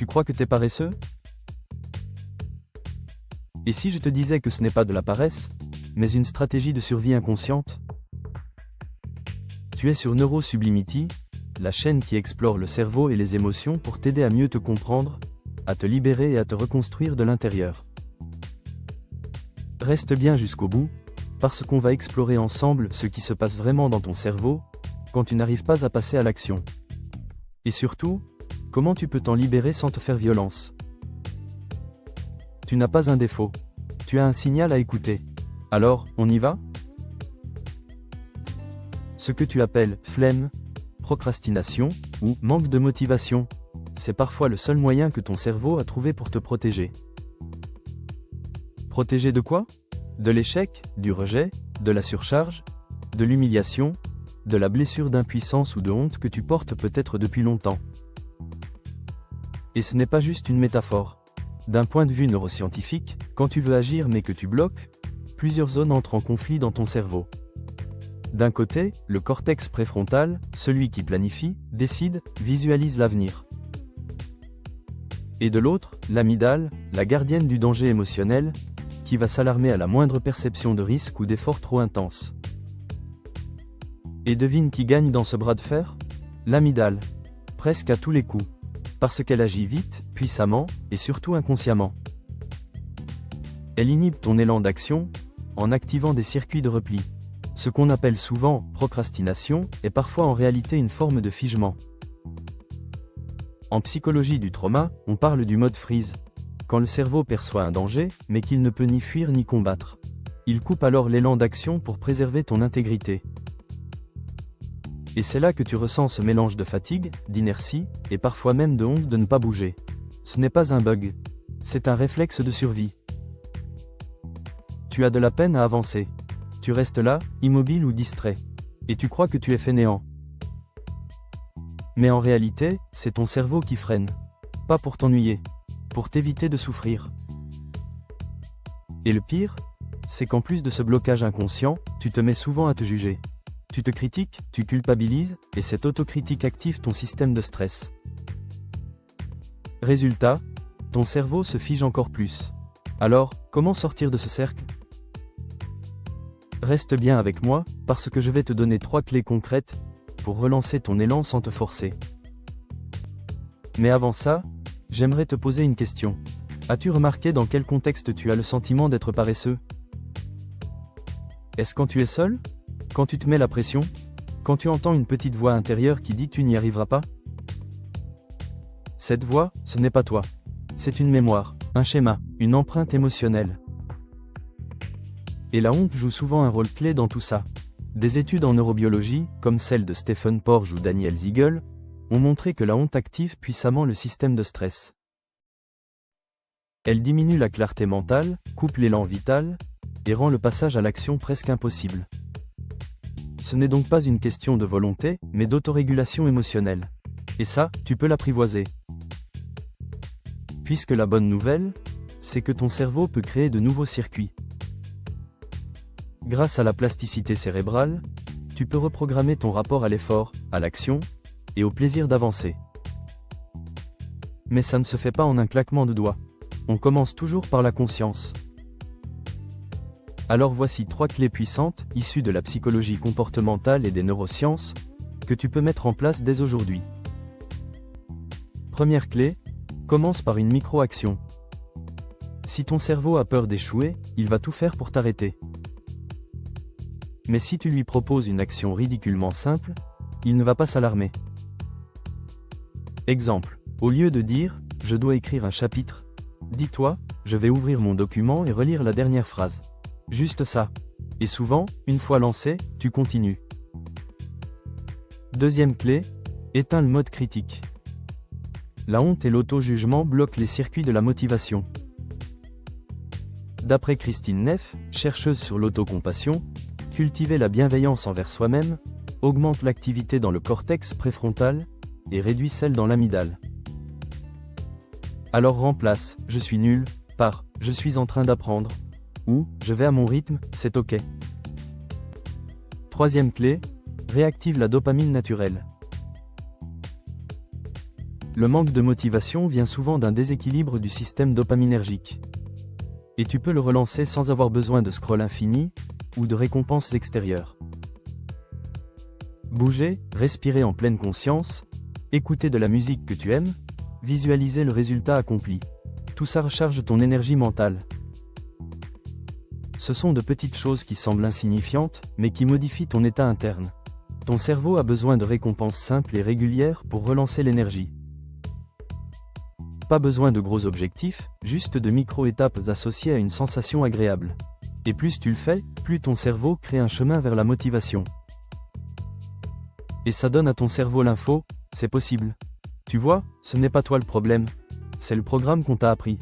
Tu crois que t'es paresseux? Et si je te disais que ce n'est pas de la paresse, mais une stratégie de survie inconsciente? Tu es sur NeuroSublimity, la chaîne qui explore le cerveau et les émotions pour t'aider à mieux te comprendre, à te libérer et à te reconstruire de l'intérieur. Reste bien jusqu'au bout, parce qu'on va explorer ensemble ce qui se passe vraiment dans ton cerveau, quand tu n'arrives pas à passer à l'action. Et surtout, comment tu peux t'en libérer sans te faire violence. Tu n'as pas un défaut. Tu as un signal à écouter. Alors, on y va? Ce que tu appelles flemme, procrastination ou manque de motivation, c'est parfois le seul moyen que ton cerveau a trouvé pour te protéger. Protéger de quoi? De l'échec, du rejet, de la surcharge, de l'humiliation, de la blessure d'impuissance ou de honte que tu portes peut-être depuis longtemps. Et ce n'est pas juste une métaphore. D'un point de vue neuroscientifique, quand tu veux agir mais que tu bloques, plusieurs zones entrent en conflit dans ton cerveau. D'un côté, le cortex préfrontal, celui qui planifie, décide, visualise l'avenir. Et de l'autre, l'amygdale, la gardienne du danger émotionnel, qui va s'alarmer à la moindre perception de risque ou d'effort trop intense. Et devine qui gagne dans ce bras de fer? L'amygdale. Presque à tous les coups. Parce qu'elle agit vite, puissamment, et surtout inconsciemment. Elle inhibe ton élan d'action, en activant des circuits de repli. Ce qu'on appelle souvent procrastination est parfois en réalité une forme de figement. En psychologie du trauma, on parle du mode freeze, quand le cerveau perçoit un danger, mais qu'il ne peut ni fuir ni combattre. Il coupe alors l'élan d'action pour préserver ton intégrité. Et c'est là que tu ressens ce mélange de fatigue, d'inertie, et parfois même de honte de ne pas bouger. Ce n'est pas un bug. C'est un réflexe de survie. Tu as de la peine à avancer. Tu restes là, immobile ou distrait. Et tu crois que tu es fainéant. Mais en réalité, c'est ton cerveau qui freine. Pas pour t'ennuyer. Pour t'éviter de souffrir. Et le pire, c'est qu'en plus de ce blocage inconscient, tu te mets souvent à te juger. Tu te critiques, tu culpabilises, et cette autocritique active ton système de stress. Résultat, ton cerveau se fige encore plus. Alors, comment sortir de ce cercle? Reste bien avec moi, parce que je vais te donner 3 clés concrètes pour relancer ton élan sans te forcer. Mais avant ça, j'aimerais te poser une question. As-tu remarqué dans quel contexte tu as le sentiment d'être paresseux? Est-ce quand tu es seul? Quand tu te mets la pression? Quand tu entends une petite voix intérieure qui dit tu n'y arriveras pas? Cette voix, ce n'est pas toi. C'est une mémoire, un schéma, une empreinte émotionnelle. Et la honte joue souvent un rôle clé dans tout ça. Des études en neurobiologie, comme celle de Stephen Porges ou Daniel Siegel, ont montré que la honte active puissamment le système de stress. Elle diminue la clarté mentale, coupe l'élan vital, et rend le passage à l'action presque impossible. Ce n'est donc pas une question de volonté, mais d'autorégulation émotionnelle. Et ça, tu peux l'apprivoiser. Puisque la bonne nouvelle, c'est que ton cerveau peut créer de nouveaux circuits. Grâce à la plasticité cérébrale, tu peux reprogrammer ton rapport à l'effort, à l'action, et au plaisir d'avancer. Mais ça ne se fait pas en un claquement de doigts. On commence toujours par la conscience. Alors voici 3 clés puissantes, issues de la psychologie comportementale et des neurosciences, que tu peux mettre en place dès aujourd'hui. Première clé, commence par une micro-action. Si ton cerveau a peur d'échouer, il va tout faire pour t'arrêter. Mais si tu lui proposes une action ridiculement simple, il ne va pas s'alarmer. Exemple, au lieu de dire « je dois écrire un chapitre », dis-toi « je vais ouvrir mon document et relire la dernière phrase ». Juste ça. Et souvent, une fois lancé, tu continues. Deuxième clé, éteins le mode critique. La honte et l'auto-jugement bloquent les circuits de la motivation. D'après Christine Neff, chercheuse sur l'autocompassion, cultiver la bienveillance envers soi-même augmente l'activité dans le cortex préfrontal et réduit celle dans l'amygdale. Alors remplace « je suis nul » par « je suis en train d'apprendre » ou « je vais à mon rythme, c'est ok ». Troisième clé, réactive la dopamine naturelle. Le manque de motivation vient souvent d'un déséquilibre du système dopaminergique. Et tu peux le relancer sans avoir besoin de scroll infini ou de récompenses extérieures. Bouger, respirer en pleine conscience, écouter de la musique que tu aimes, visualiser le résultat accompli. Tout ça recharge ton énergie mentale. Ce sont de petites choses qui semblent insignifiantes, mais qui modifient ton état interne. Ton cerveau a besoin de récompenses simples et régulières pour relancer l'énergie. Pas besoin de gros objectifs, juste de micro-étapes associées à une sensation agréable. Et plus tu le fais, plus ton cerveau crée un chemin vers la motivation. Et ça donne à ton cerveau l'info, c'est possible. Tu vois, ce n'est pas toi le problème, c'est le programme qu'on t'a appris.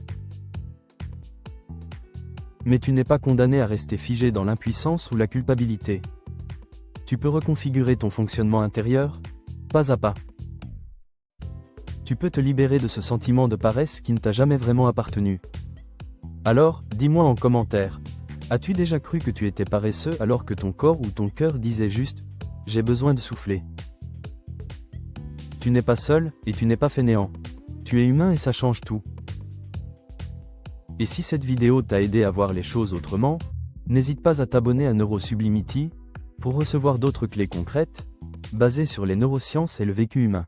Mais tu n'es pas condamné à rester figé dans l'impuissance ou la culpabilité. Tu peux reconfigurer ton fonctionnement intérieur, pas à pas. Tu peux te libérer de ce sentiment de paresse qui ne t'a jamais vraiment appartenu. Alors, dis-moi en commentaire, as-tu déjà cru que tu étais paresseux alors que ton corps ou ton cœur disait juste « j'ai besoin de souffler ». Tu n'es pas seul, et tu n'es pas fainéant. Tu es humain et ça change tout. Et si cette vidéo t'a aidé à voir les choses autrement, n'hésite pas à t'abonner à Neurosublimity pour recevoir d'autres clés concrètes, basées sur les neurosciences et le vécu humain.